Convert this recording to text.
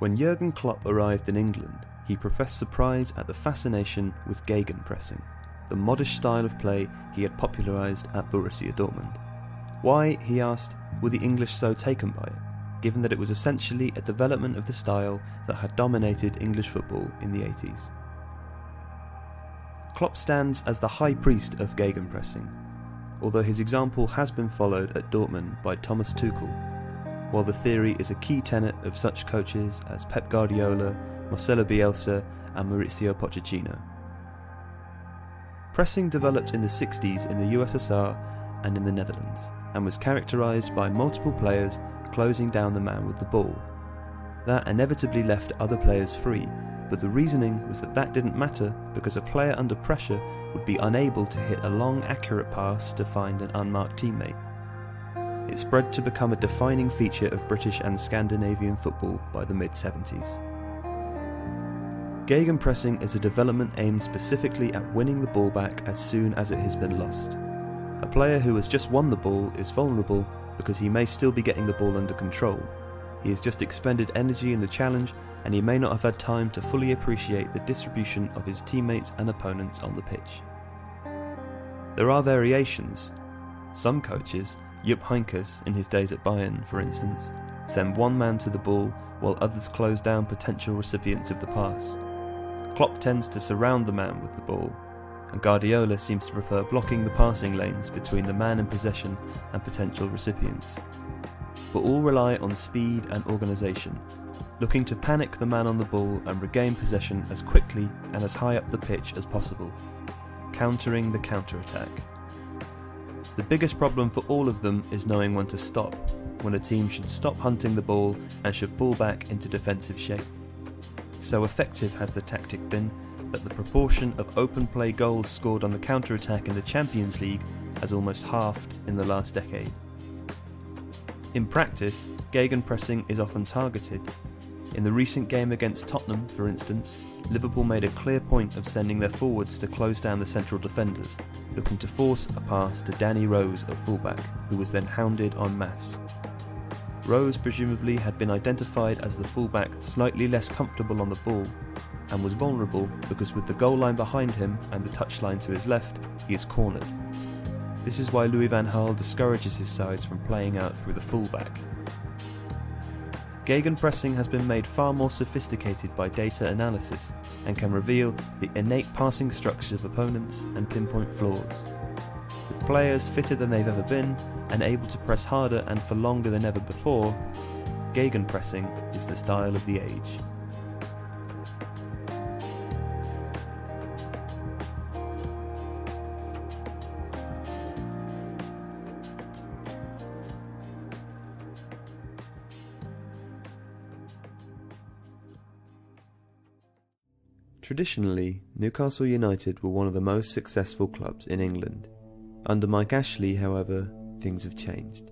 When Jurgen Klopp arrived in England, he professed surprise at the fascination with Gegenpressing, the modish style of play he had popularised at Borussia Dortmund. Why, he asked, were the English so taken by it, given that it was essentially a development of the style that had dominated English football in the 80s? Klopp stands as the high priest of Gegenpressing, although his example has been followed at Dortmund by Thomas Tuchel, while the theory is a key tenet of such coaches as Pep Guardiola, Marcelo Bielsa and Mauricio Pochettino. Pressing developed in the 60s in the USSR and in the Netherlands, and was characterised by multiple players closing down the man with the ball. That inevitably left other players free, but the reasoning was that that didn't matter because a player under pressure would be unable to hit a long, accurate pass to find an unmarked teammate. It spread to become a defining feature of British and Scandinavian football by the mid-70s. Gegenpressing is a development aimed specifically at winning the ball back as soon as it has been lost. A player who has just won the ball is vulnerable because he may still be getting the ball under control. He has just expended energy in the challenge and he may not have had time to fully appreciate the distribution of his teammates and opponents on the pitch. There are variations. Some coaches, Jupp Heynckes in his days at Bayern for instance, send one man to the ball while others close down potential recipients of the pass. Klopp tends to surround the man with the ball, and Guardiola seems to prefer blocking the passing lanes between the man in possession and potential recipients. But all rely on speed and organisation, looking to panic the man on the ball and regain possession as quickly and as high up the pitch as possible, countering the counter-attack. The biggest problem for all of them is knowing when to stop, when a team should stop hunting the ball and should fall back into defensive shape. So effective has the tactic been that the proportion of open play goals scored on the counter-attack in the Champions League has almost halved in the last decade. In practice, Gegenpressing is often targeted. In the recent game against Tottenham, for instance, Liverpool made a clear point of sending their forwards to close down the central defenders, looking to force a pass to Danny Rose at fullback, who was then hounded en masse. Rose presumably had been identified as the fullback slightly less comfortable on the ball, and was vulnerable because with the goal line behind him and the touchline to his left, he is cornered. This is why Louis van Gaal discourages his sides from playing out through the fullback. Gegenpressing has been made far more sophisticated by data analysis and can reveal the innate passing structure of opponents and pinpoint flaws. With players fitter than they've ever been and able to press harder and for longer than ever before, Gegenpressing is the style of the age. Traditionally, Newcastle United were one of the most successful clubs in England. Under Mike Ashley, however, things have changed.